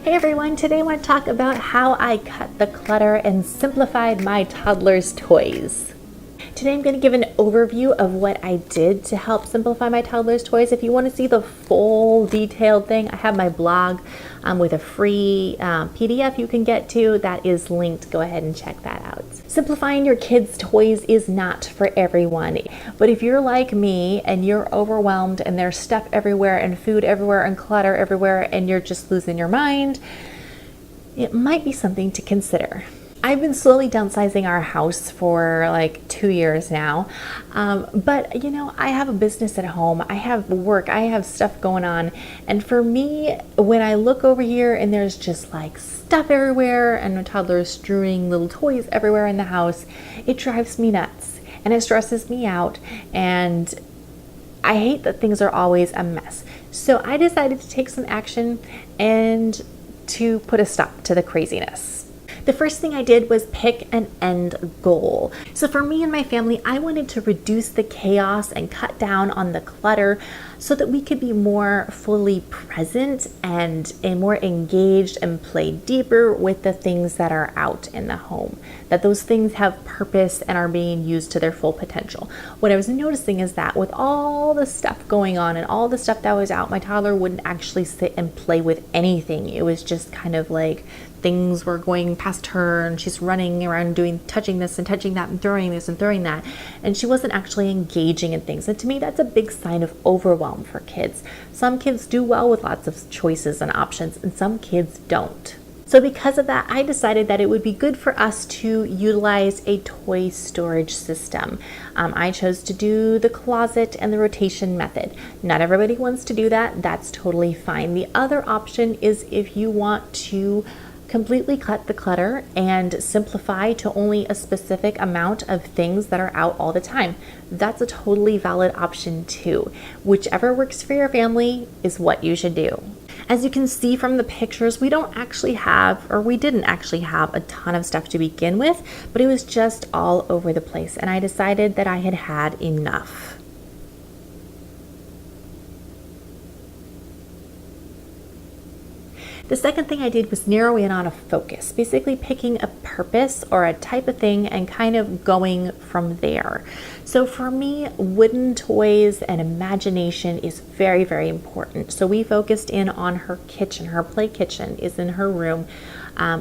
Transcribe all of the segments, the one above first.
Hey everyone, today I want to talk about how I cut the clutter and simplified my toddler's toys. Today I'm going to give an overview of what I did to help simplify my toddler's toys. If you want to see the full detailed thing, I have my blog with a free PDF you can get to that is linked. Go ahead and check that out. Simplifying your kids' toys is not for everyone, but if you're like me and you're overwhelmed and there's stuff everywhere and food everywhere and clutter everywhere and you're just losing your mind, it might be something to consider. I've been slowly downsizing our house for like 2 years now, but you know, I have a business at home, I have work, I have stuff going on, and for me, when I look over here and there's just like stuff everywhere and a toddler strewing little toys everywhere in the house, it drives me nuts and it stresses me out, and I hate that things are always a mess. So I decided to take some action and to put a stop to the craziness. The first thing I did was pick an end goal. So for me and my family, I wanted to reduce the chaos and cut down on the clutter so that we could be more fully present and more engaged and play deeper with the things that are out in the home. That those things have purpose and are being used to their full potential. What I was noticing is that with all the stuff going on and all the stuff that was out, my toddler wouldn't actually sit and play with anything. It was just kind of like things were going past her and she's running around touching this and touching that and throwing this and throwing that, and she wasn't actually engaging in things. And to me, that's a big sign of overwhelm for kids. Some kids do well with lots of choices and options, and some kids don't. So because of that, I decided that it would be good for us to utilize a toy storage system. I chose to do the closet and the rotation method. Not everybody wants to do that. That's totally fine. The other option is if you want to completely cut the clutter and simplify to only a specific amount of things that are out all the time. That's a totally valid option too. Whichever works for your family is what you should do. As you can see from the pictures, we didn't actually have a ton of stuff to begin with, but it was just all over the place, and I decided that I had had enough. The second thing I did was narrow in on a focus, basically picking a purpose or a type of thing and kind of going from there. So for me, wooden toys and imagination is very, very important. So we focused in on her kitchen. Her play kitchen is in her room.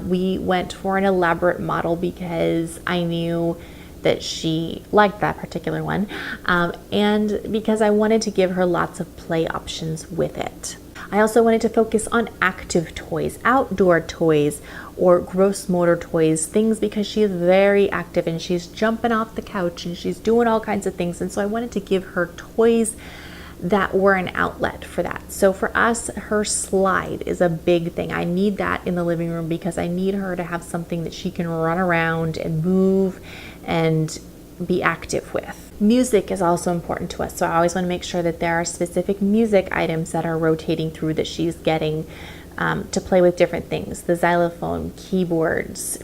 We went for an elaborate model because I knew that she liked that particular one, and because I wanted to give her lots of play options with it. I also wanted to focus on active toys, outdoor toys, or gross motor toys, things because she is very active and she's jumping off the couch and she's doing all kinds of things. And so I wanted to give her toys that were an outlet for that. So for us, her slide is a big thing. I need that in the living room because I need her to have something that she can run around and move and be active with. Music is also important to us, so I always want to make sure that there are specific music items that are rotating through that she's getting to play with different things. The xylophone, keyboards,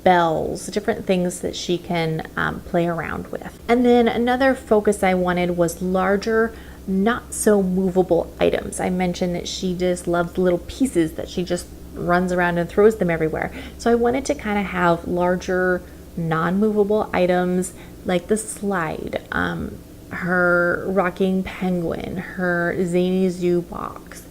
bells, different things that she can play around with. And then another focus I wanted was larger, not so movable items. I mentioned that she just loves little pieces that she just runs around and throws them everywhere. So I wanted to kind of have larger, non-movable items like the slide, her rocking penguin, her zany zoo box,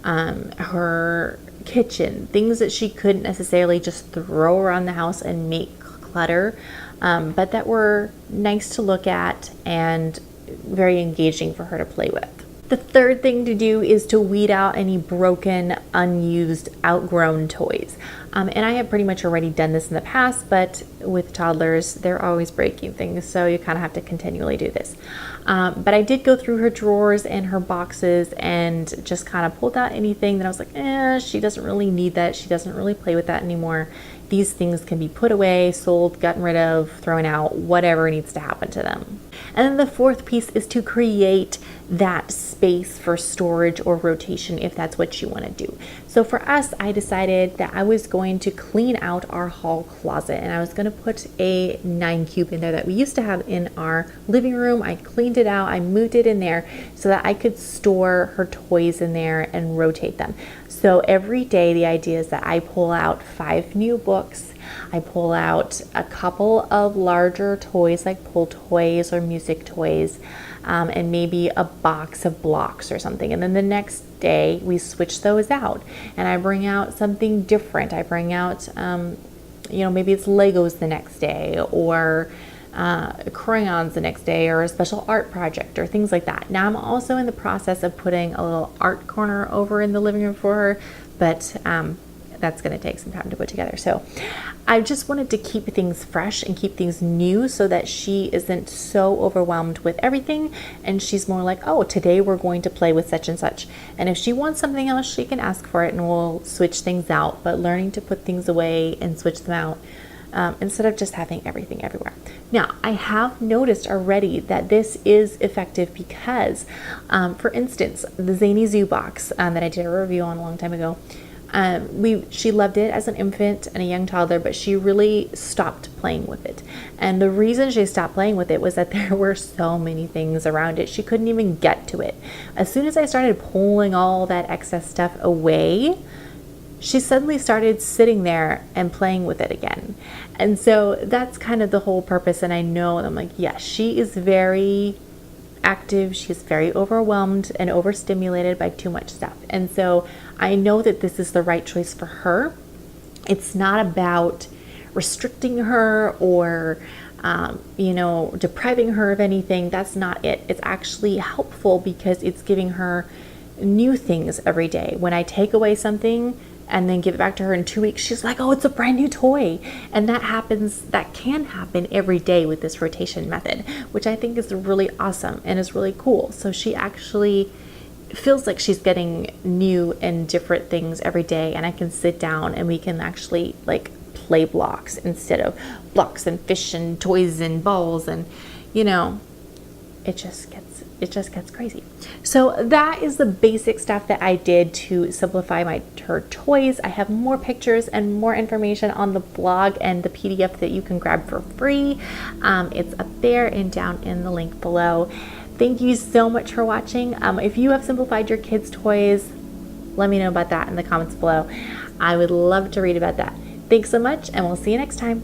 her kitchen, things that she couldn't necessarily just throw around the house and make clutter, but that were nice to look at and very engaging for her to play with. The third thing to do is to weed out any broken, unused, outgrown toys. And I have pretty much already done this in the past, but with toddlers, they're always breaking things, so you kind of have to continually do this. But I did go through her drawers and her boxes and just kind of pulled out anything that I was like, she doesn't really need that. She doesn't really play with that anymore. These things can be put away, sold, gotten rid of, thrown out, whatever needs to happen to them. And then the fourth piece is to create that space for storage or rotation if that's what you want to do. So for us, I decided that I was going to clean out our hall closet, and I was going to put a 9 cube in there that we used to have in our living room. I cleaned it out, I moved it in there so that I could store her toys in there and rotate them. So every day the idea is that I pull out 5 new books, I pull out a couple of larger toys like pull toys or music toys, and maybe a box of blocks or something. And then the next day we switch those out and I bring out something different. I bring out, maybe it's Legos the next day, or crayons the next day, or a special art project or things like that. Now I'm also in the process of putting a little art corner over in the living room for her, but that's going to take some time to put together. So I just wanted to keep things fresh and keep things new so that she isn't so overwhelmed with everything, and she's more like, oh, today we're going to play with such and such. And if she wants something else, she can ask for it and we'll switch things out. But learning to put things away and switch them out instead of just having everything everywhere. Now, I have noticed already that this is effective because, for instance, the Zany Zoo box that I did a review on a long time ago, she loved it as an infant and a young toddler, but she really stopped playing with it. And the reason she stopped playing with it was that there were so many things around it. She couldn't even get to it. As soon as I started pulling all that excess stuff away, she suddenly started sitting there and playing with it again. And so that's kind of the whole purpose. And I know, I'm like, yes, she is very active. She's very overwhelmed and overstimulated by too much stuff. And so I know that this is the right choice for her. It's not about restricting her or, depriving her of anything. That's not it. It's actually helpful because it's giving her new things every day. When I take away something and then give it back to her in 2 weeks, she's like, oh, it's a brand new toy. And that can happen every day with this rotation method, which I think is really awesome and is really cool. So she actually feels like she's getting new and different things every day, and I can sit down and we can actually like play blocks instead of blocks and fish and toys and balls, and it just gets crazy. So that is the basic stuff that I did to simplify her toys. I have more pictures and more information on the blog and the PDF that you can grab for free. It's up there and down in the link below. Thank you so much for watching. If you have simplified your kids' toys, let me know about that in the comments below. I would love to read about that. Thanks so much, and we'll see you next time.